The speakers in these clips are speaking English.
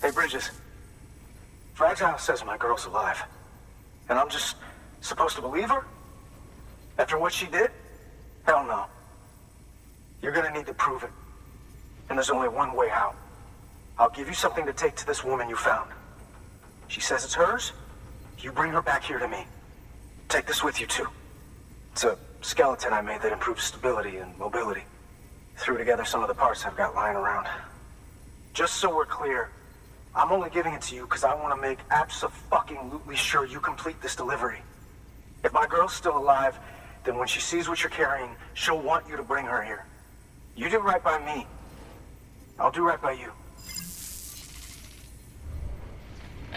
Hey, Bridges. Fragile says my girl's alive. And I'm just supposed to believe her? After what she did? Hell no. You're gonna need to prove it. And there's only one way out. I'll give you something to take to this woman you found. She says it's hers. You bring her back here to me. Take this with you, too. It's a skeleton I made that improves stability and mobility. Threw together some of the parts I've got lying around. Just so we're clear, I'm only giving it to you because I want to make abso-fucking-lutely sure you complete this delivery. If my girl's still alive, then when she sees what you're carrying, she'll want you to bring her here. You do right by me. I'll do right by you.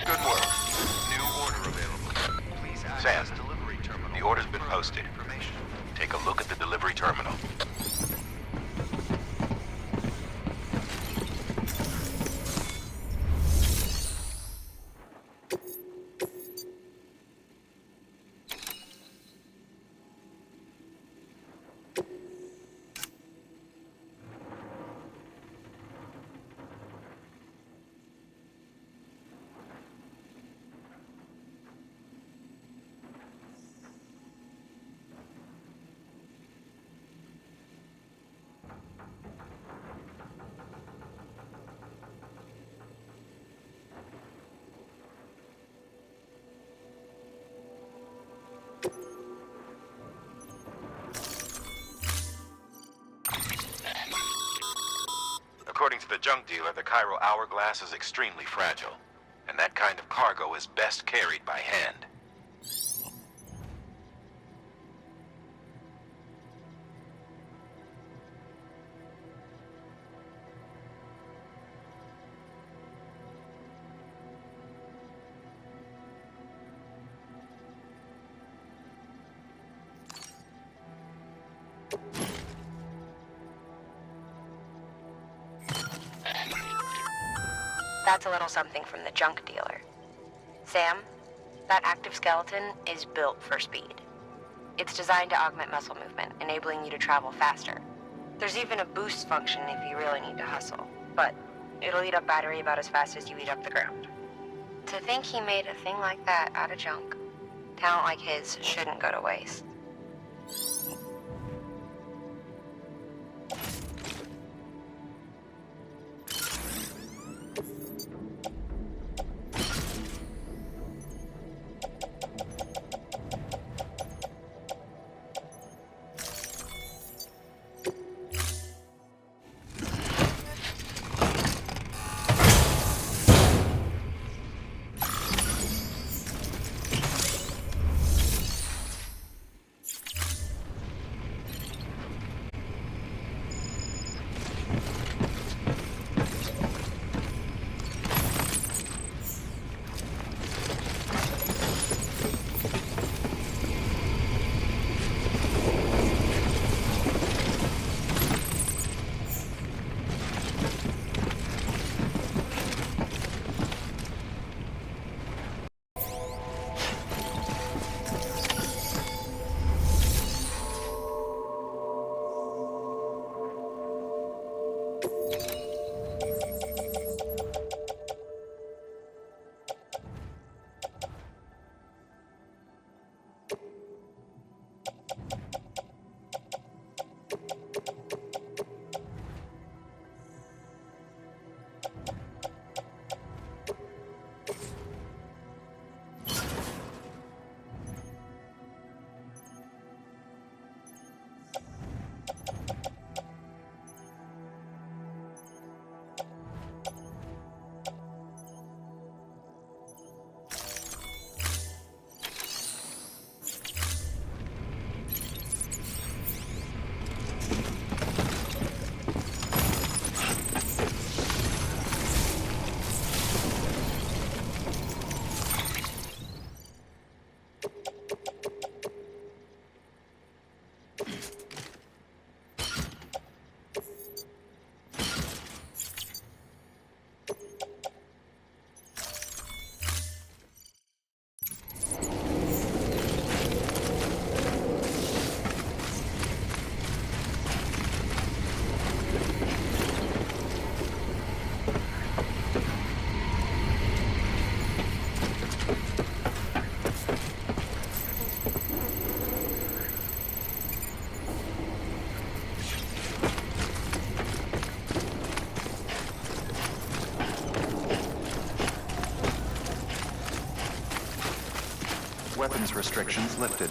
Good work. New order available. Please Sam, access delivery terminal. the order's been posted. Information. Take a look at the delivery terminal. According to the junk dealer, the Cairo hourglass is extremely fragile, and that kind of cargo is best carried by hand. That's a little something from the junk dealer. Sam, that active skeleton is built for speed. It's designed to augment muscle movement, enabling you to travel faster. There's even a boost function if you really need to hustle, but it'll eat up battery about as fast as you eat up the ground. To think he made a thing like that out of junk, talent like his shouldn't go to waste. weapons restrictions lifted.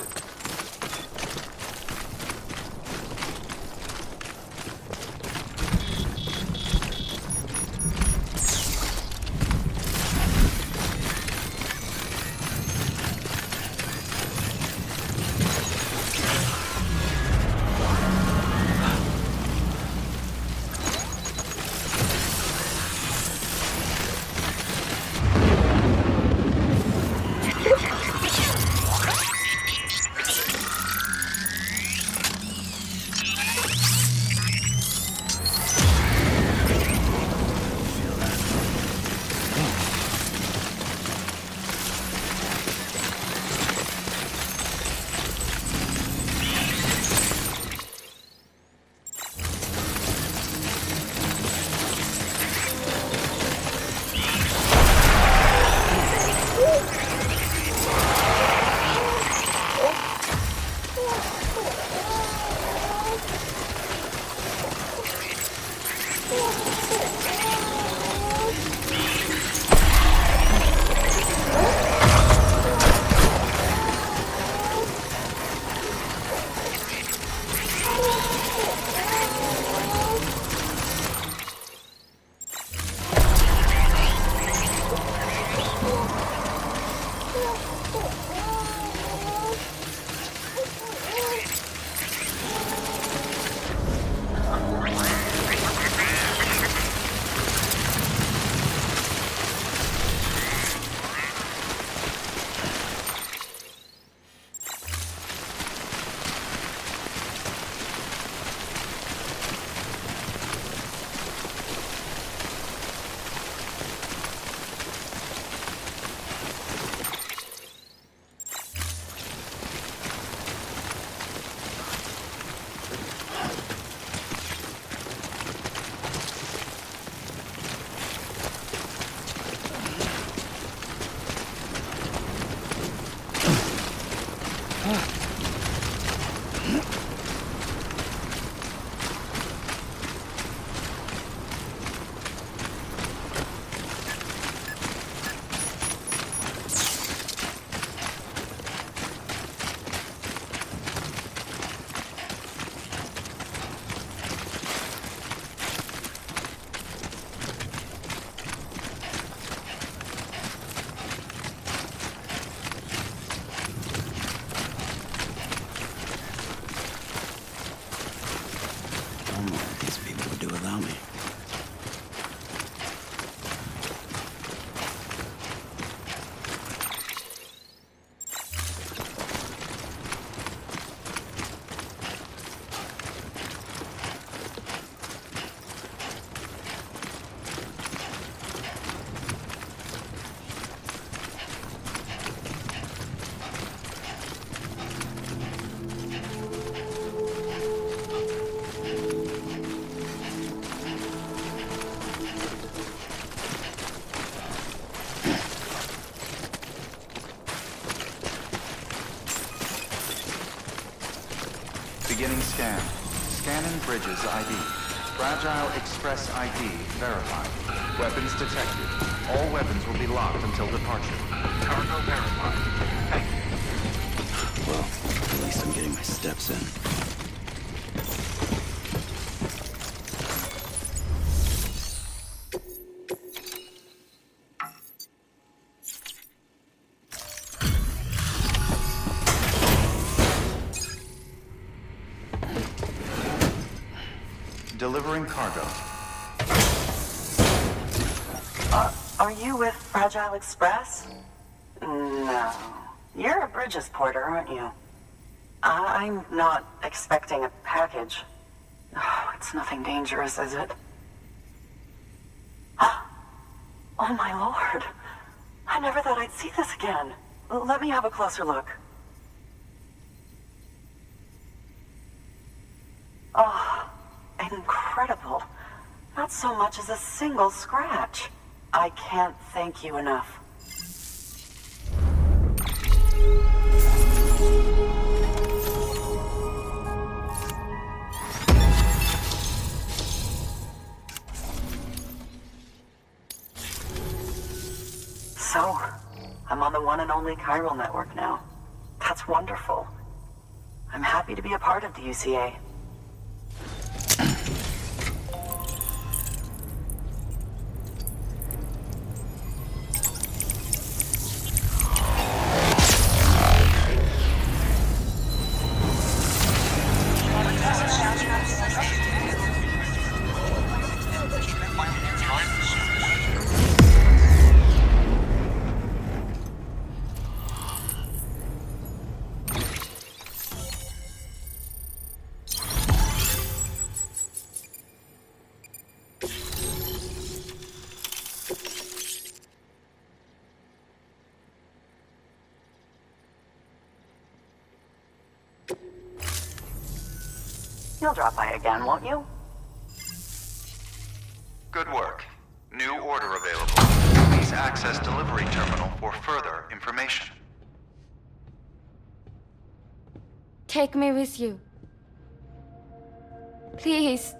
Beginning scan. Scanning bridges ID. Fragile Express ID verified. Weapons detected. All weapons will be locked until departure. Cargo verified. Thank you. Well, at least I'm getting my steps in. Delivering cargo. Are you with Fragile Express? No. You're a Bridges porter, aren't you? I'm not expecting a package. Oh, it's nothing dangerous, is it? Oh my lord. I never thought I'd see this again. Let me have a closer look. Oh, incredible. Not so much as a single scratch. I can't thank you enough. So, I'm on the one and only chiral network now. wonderful. I'm happy to be a part of the UCA. You'll drop by again, won't you? Good work. New order available. Please access delivery terminal for further information. Take me with you. Please.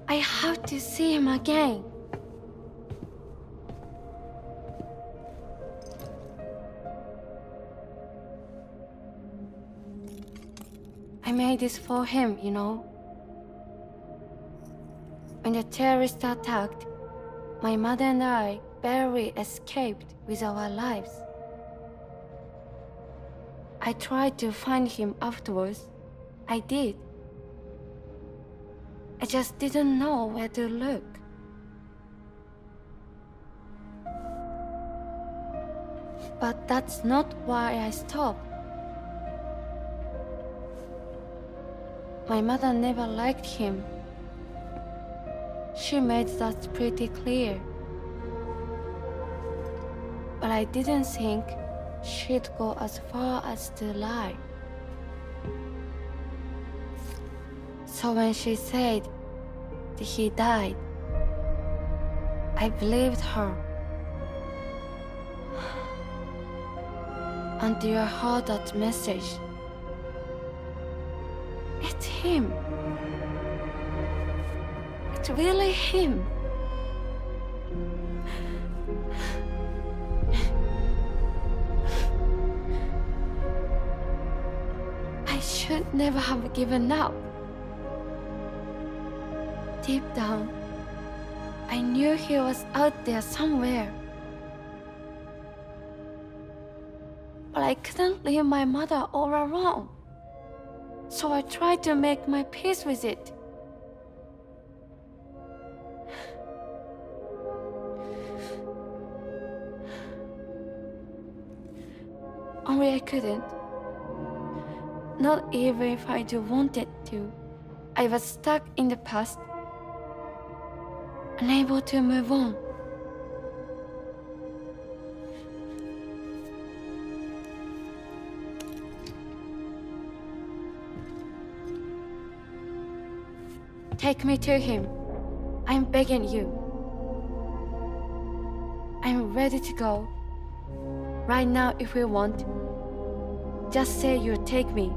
I have to see him again. I made this for him, you know. When the terrorists attacked, my mother and I barely escaped with our lives. I tried to find him afterwards. I did. I just didn't know where to look. But that's not why I stopped. My mother never liked him. She made that pretty clear. But I didn't think she'd go as far as to lie. So when she said that he died, I believed her. Until I heard that message. It's him. It's really him. I should never have given up. Deep down, I knew he was out there somewhere. But I couldn't leave my mother all alone. So I tried to make my peace with it. Only I couldn't. Not even if I do wanted to. I was stuck in the past, unable to move on. Take me to him. I'm begging you. I'm ready to go. Right now if you want. Just say you'll take me.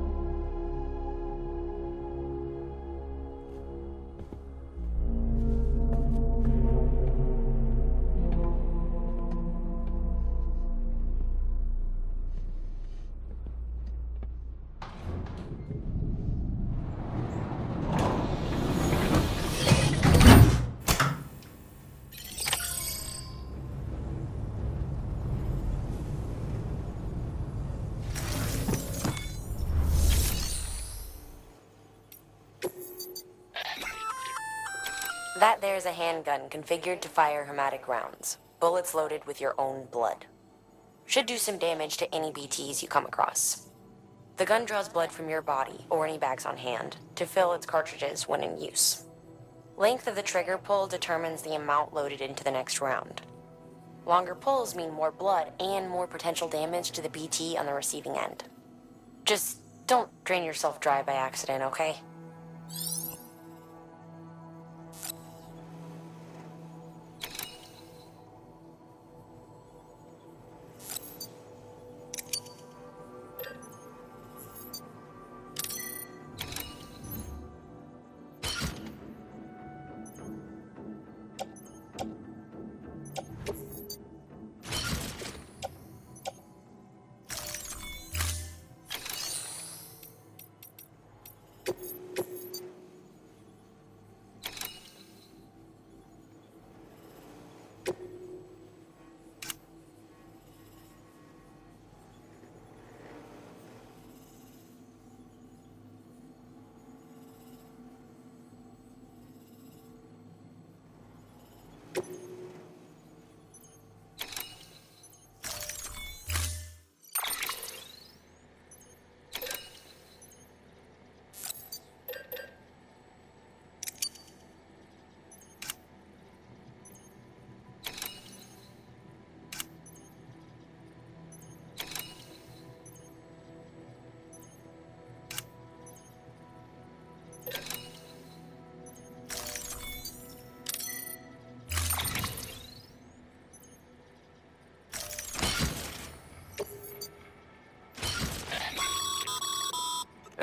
That there's a handgun configured to fire hematic rounds. Bullets loaded with your own blood. Should do some damage to any BTs you come across. The gun draws blood from your body, or any bags on hand, to fill its cartridges when in use. Length of the trigger pull determines the amount loaded into the next round. Longer pulls mean more blood and more potential damage to the BT on the receiving end. Just don't drain yourself dry by accident, okay?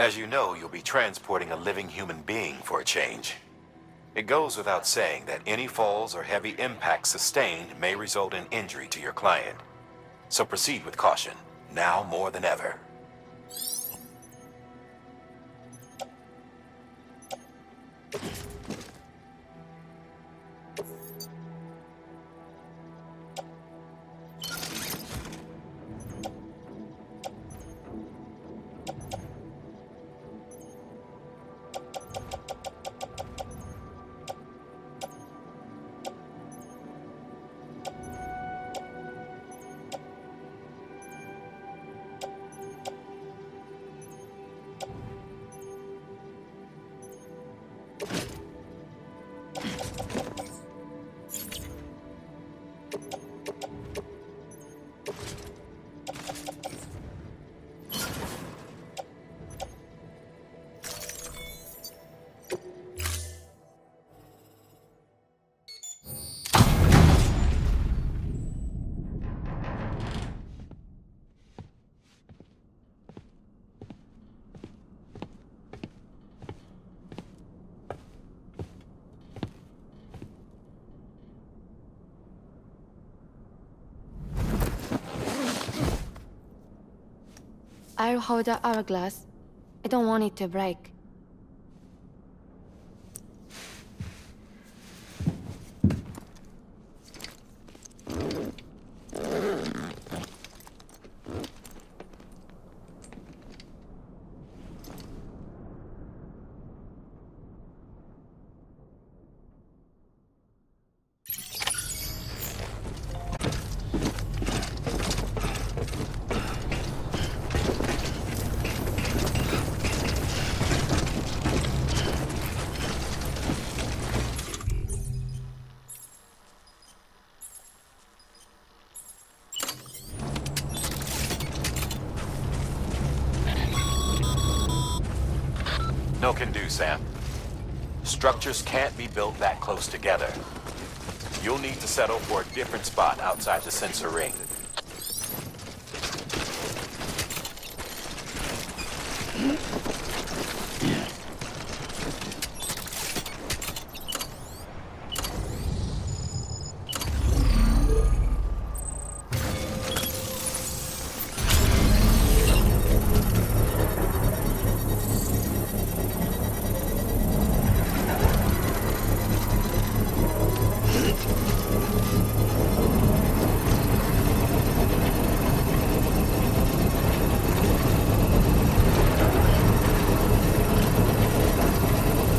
As you know, you'll be transporting a living human being for a change. It goes without saying that any falls or heavy impacts sustained may result in injury to your client. So proceed with caution, now more than ever. I'll hold the hourglass. I don't want it to break. No can do, Sam. Structures can't be built that close together. You'll need to settle for a different spot outside the sensor ring.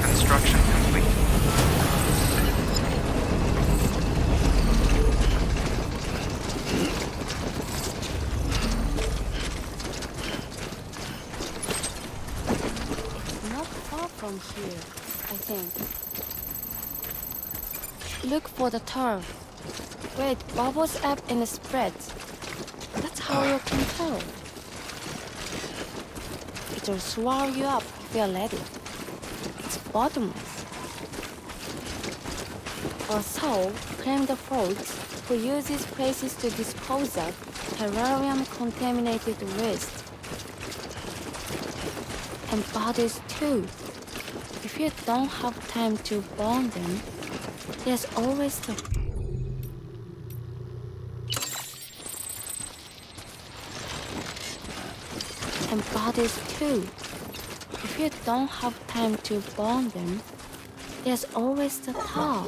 Construction complete. Not far from here, I think. Look for the turf. Where it bubbles up and spreads. That's how you can tell. It'll swallow you up if you're ready. It's bottomless. Or so claim the folks who use these places to dispose of terrarium-contaminated waste. And bodies too. If you don't have time to burn them, there's always the... And bodies too. If you don't have time to burn them, there's always the tar.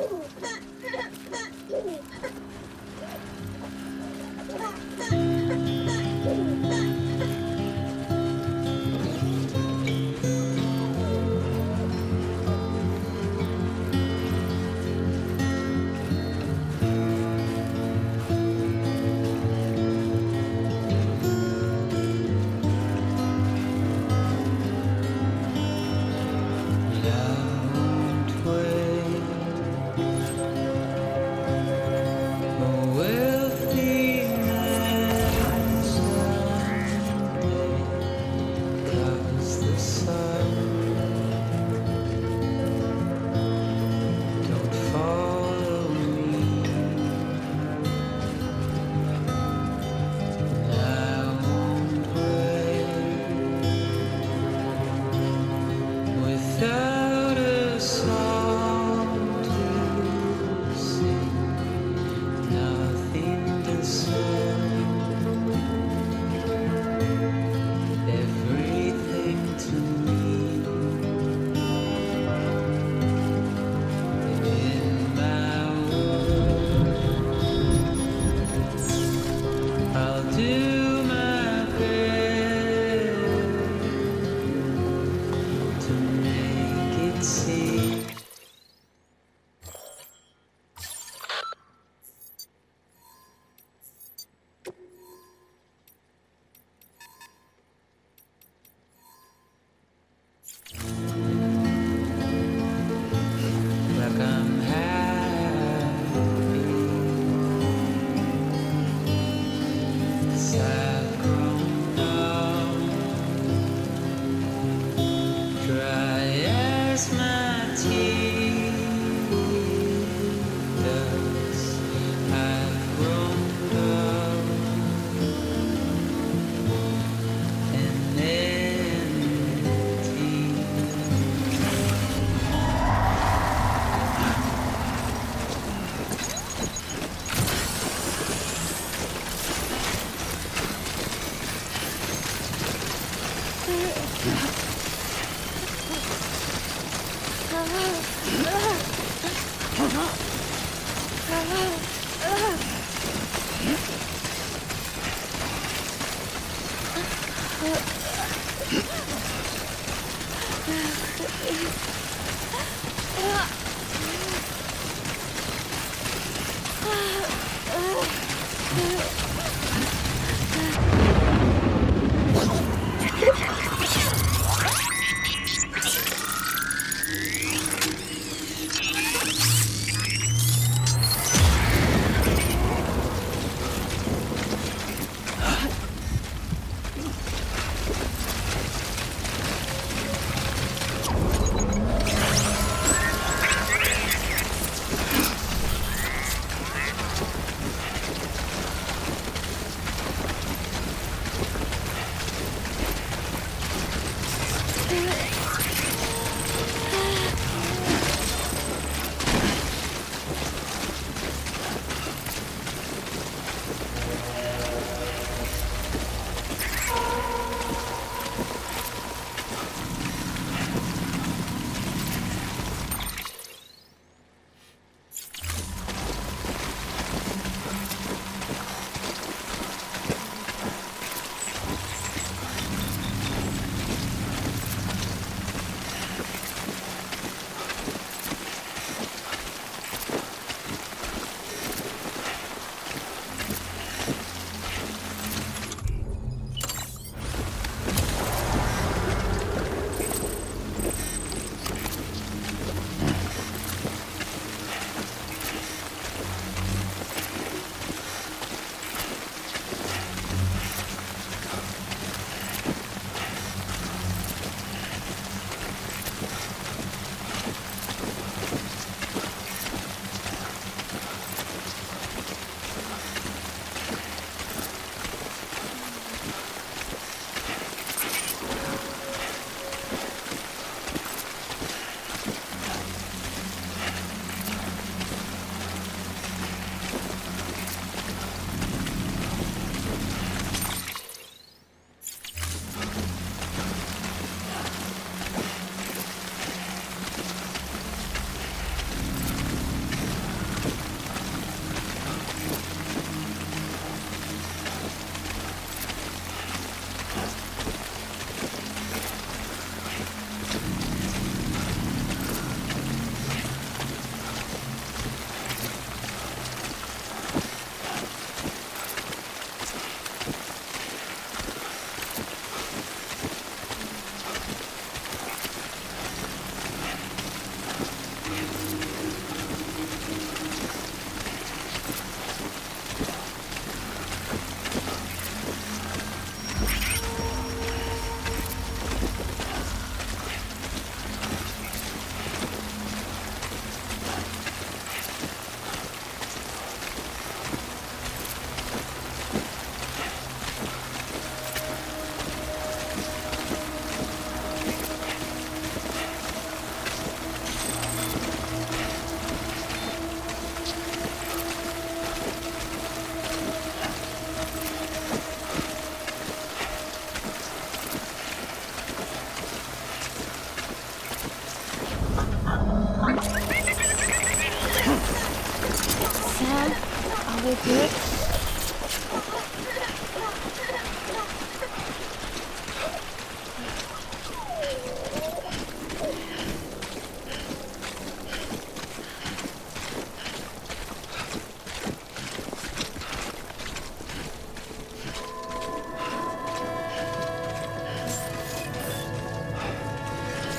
we good?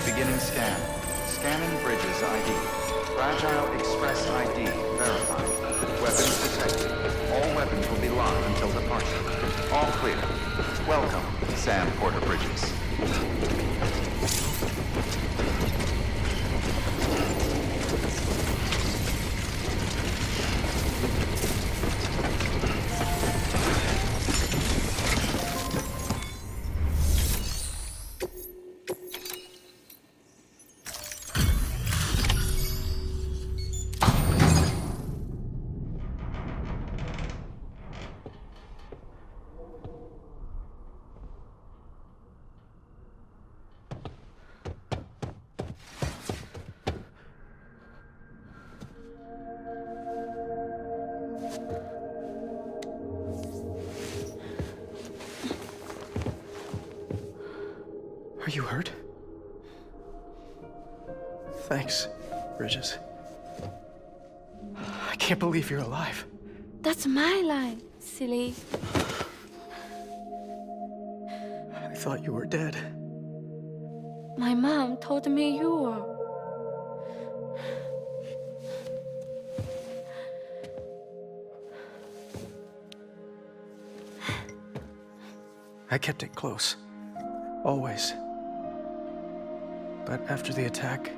Beginning scan. Scanning bridges ID. Fragile Express ID verified. Weapons detected. All weapons will be locked until departure. All clear. Welcome, Sam Porter Bridges. Are you hurt? Thanks, Bridges. I can't believe you're alive. That's my line, silly. I thought you were dead. My mom told me you were. I kept it close. Always. But after the attack,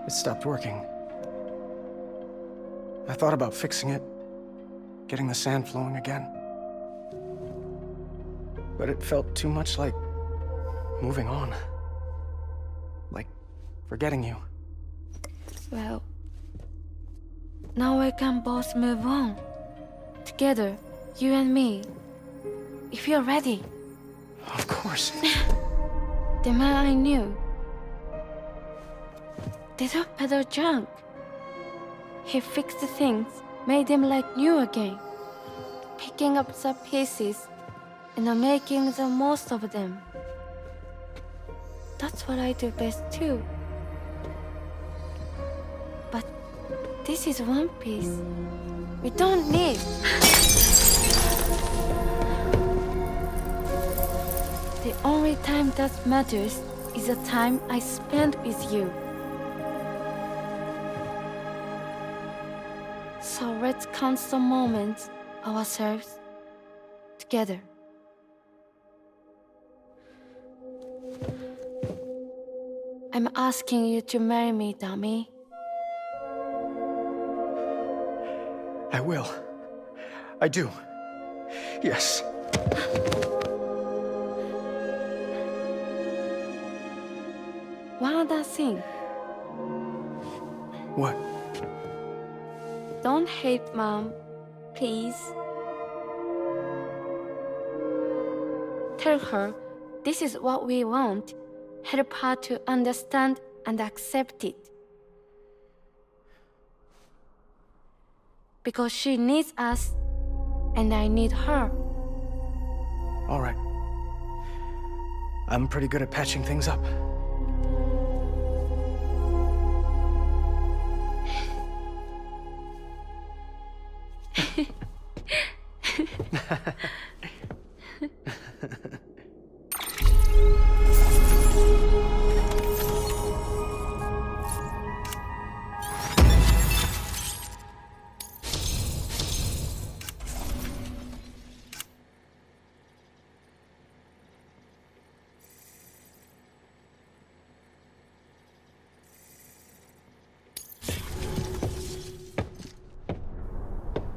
it stopped working. I thought about fixing it, getting the sand flowing again. But it felt too much like moving on. Like forgetting you. Well, now we can both move on. Together, you and me. If you're ready. Of course. The man I knew. They took better junk. He fixed things, made them like new again. Picking up the pieces and making the most of them. That's what I do best too. But this is one piece. We don't need. The only time that matters is the time I spend with you. So let's count some moments ourselves together. I'm asking you to marry me, dummy. I will. I do. Yes. One other thing. What? Don't hate Mom, please. Tell her this is what we want. Help her to understand and accept it. Because she needs us, and I need her. All right. I'm pretty good at patching things up.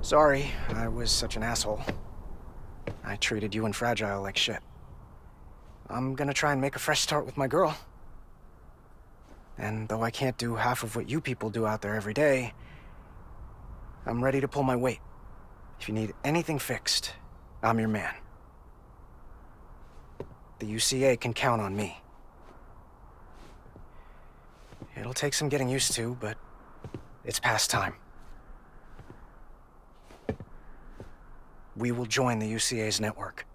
Sorry, I was such an asshole. I treated you and Fragile like shit. I'm gonna try and make a fresh start with my girl. And though I can't do half of what you people do out there every day, I'm ready to pull my weight. If you need anything fixed, I'm your man. The UCA can count on me. It'll take some getting used to, but it's past time. We will join the UCA's network.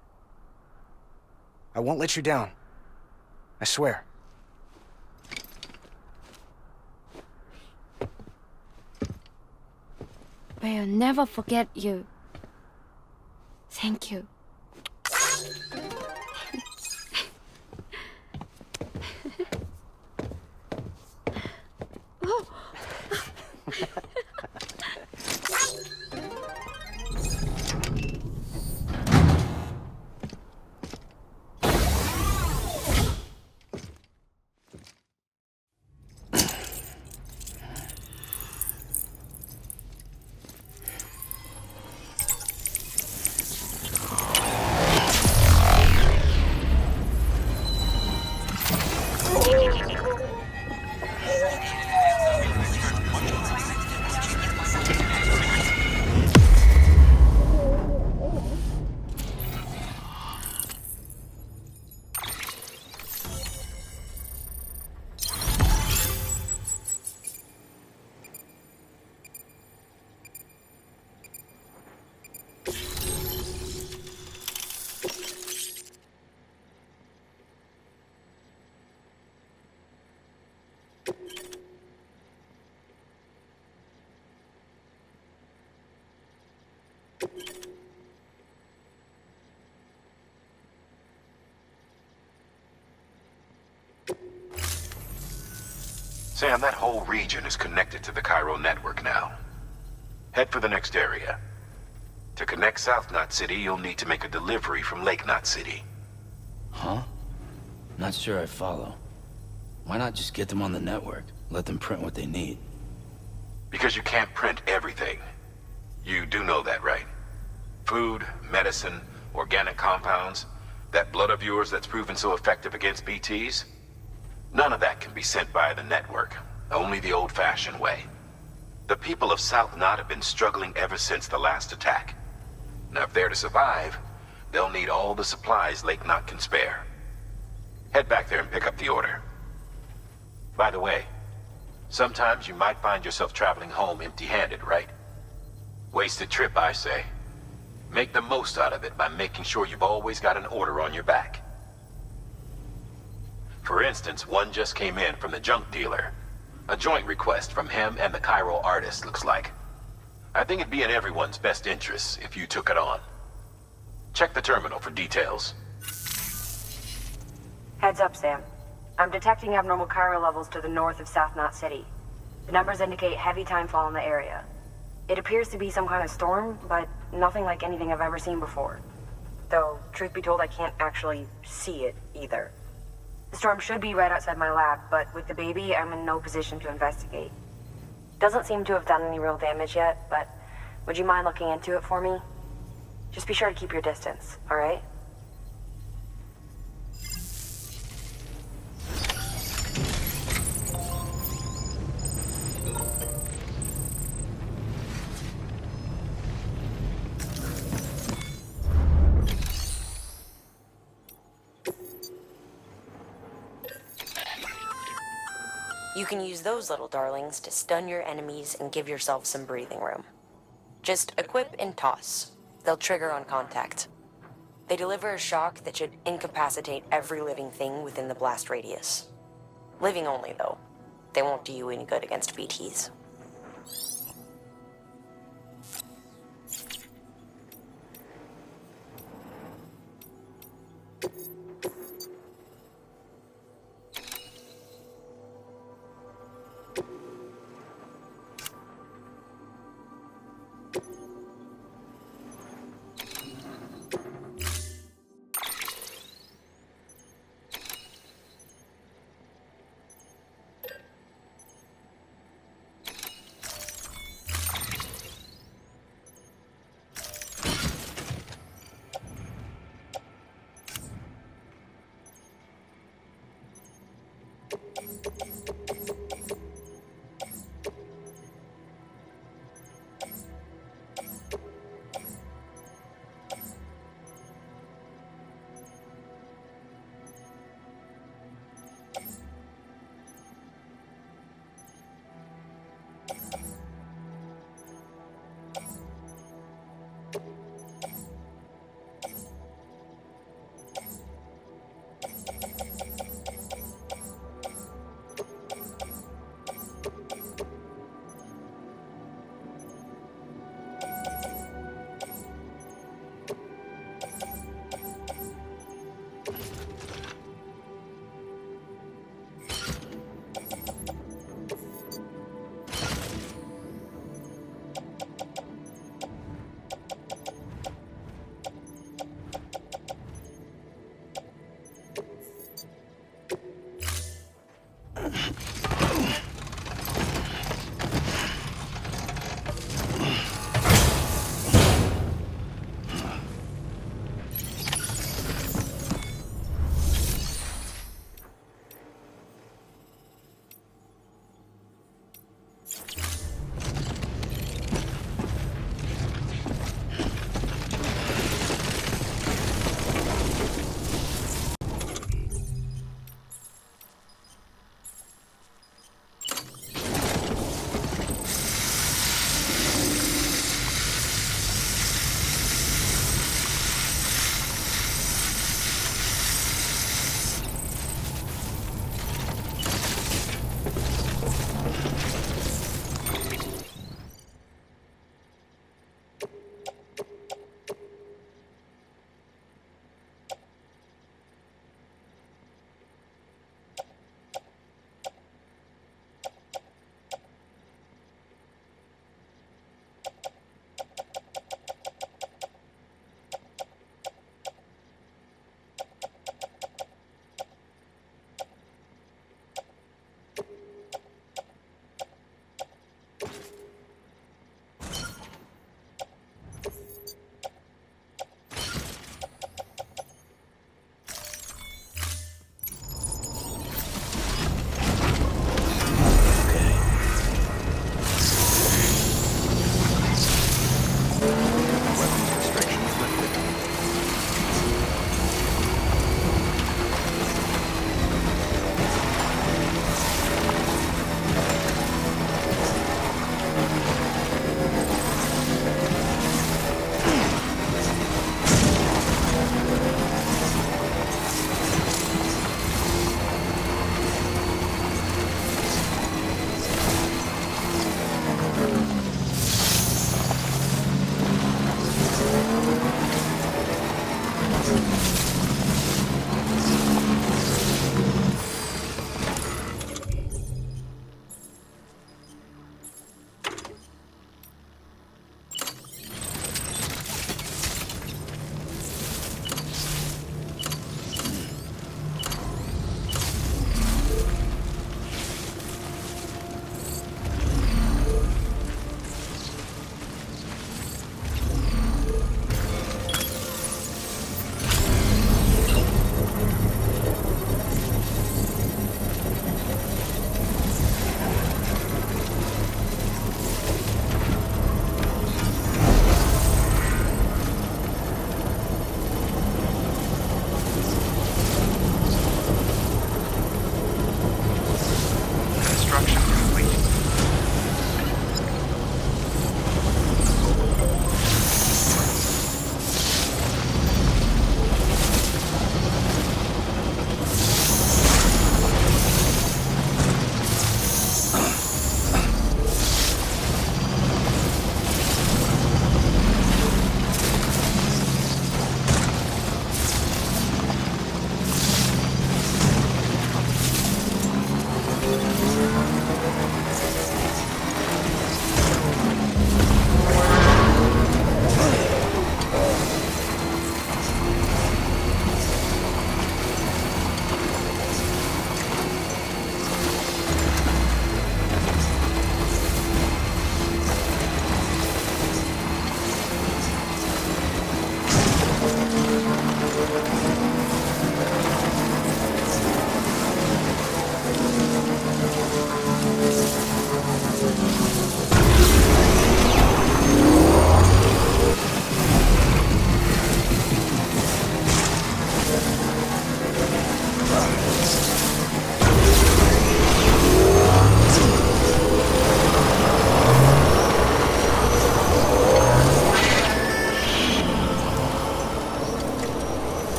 I won't let you down. I swear. We'll never forget you. Thank you. Sam, that whole region is connected to the Cairo network now. Head for the next area. To connect South Knot City, you'll need to make a delivery from Lake Knot City. Huh? Not sure I follow. Why not just get them on the network? Let them print what they need. Because you can't print everything. You do know that, right? Food, medicine, organic compounds, that blood of yours that's proven so effective against BTs? None of that can be sent via the network. Only the old-fashioned way. The people of South Knot have been struggling ever since the last attack. Now, if they're to survive, they'll need all the supplies Lake Knot can spare. Head back there and pick up the order. By the way, sometimes you might find yourself traveling home empty-handed, right? Wasted trip, I say. Make the most out of it by making sure you've always got an order on your back. For instance, one just came in from the junk dealer. A joint request from him and the Cairo artist, looks like. I think it'd be in everyone's best interest if you took it on. Check the terminal for details. Heads up, Sam. I'm detecting abnormal Cairo levels to the north of South Knot City. The numbers indicate heavy timefall in the area. It appears to be some kind of storm, but nothing like anything I've ever seen before. Though, truth be told, I can't actually see it either. The storm should be right outside my lab, but with the baby, I'm in no position to investigate. Doesn't seem to have done any real damage yet, but would you mind looking into it for me? Just be sure to keep your distance, alright? You can use those little darlings to stun your enemies and give yourself some breathing room. Just equip and toss. They'll trigger on contact. They deliver a shock that should incapacitate every living thing within the blast radius. Living only, though. They won't do you any good against BTs.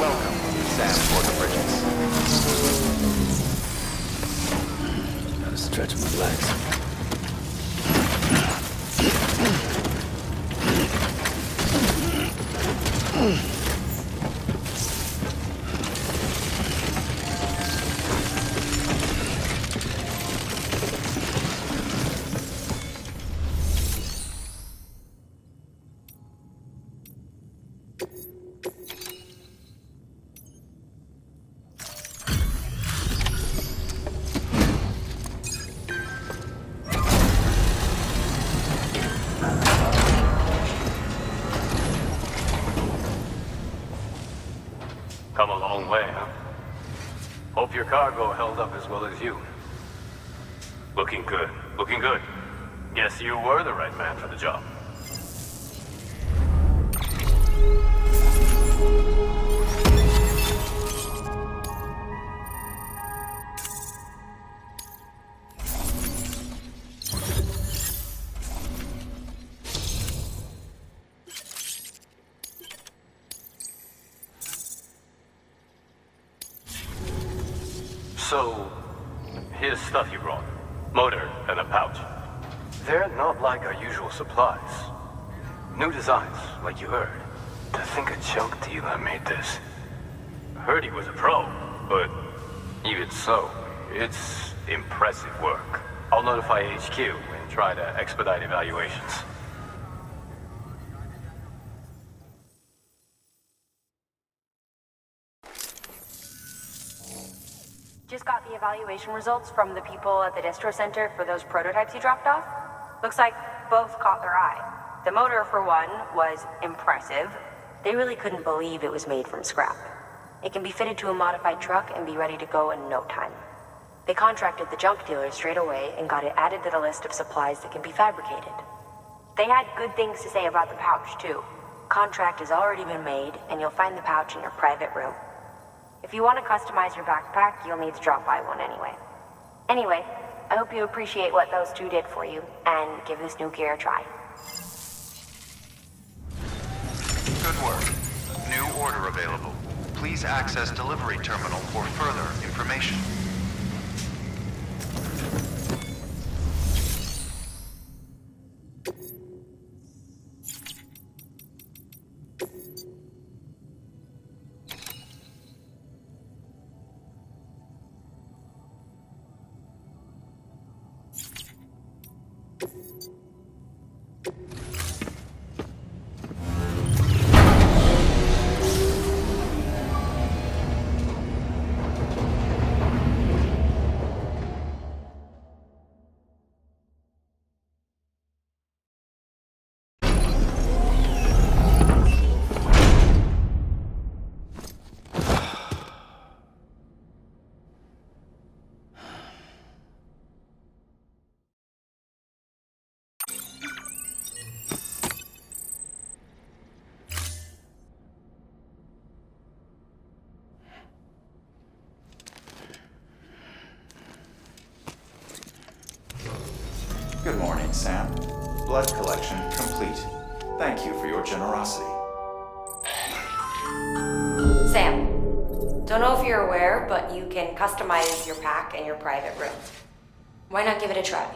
Welcome, Sam Porter-Bridges. Gotta stretch my legs. Come a long way, huh? Hope your cargo held up as well as you. Looking good. Looking good. Guess you were the right man for the job. So, here's stuff you brought. Motor and a pouch. They're not like our usual supplies. New designs, like you heard. To think a junk dealer made this. Heard he was a pro, but even so, it's impressive work. I'll notify HQ and try to expedite evaluations. Just got the evaluation results from the people at the distro center for those prototypes you dropped off. Looks like both caught their eye. The motor, for one, was impressive. They really couldn't believe it was made from scrap. It can be fitted to a modified truck and be ready to go in no time. They contracted the junk dealer straight away and got it added to the list of supplies that can be fabricated. They had good things to say about the pouch, too. Contract has already been made, and you'll find the pouch in your private room. If you want to customize your backpack, you'll need to drop by one anyway. Anyway, I hope you appreciate what those two did for you, and give this new gear a try. Good work. New order available. Please access delivery terminal for further information. Good morning, Sam. Blood collection complete. Thank you for your generosity. Sam, don't know if you're aware, but you can customize your pack in your private room. Why not give it a try?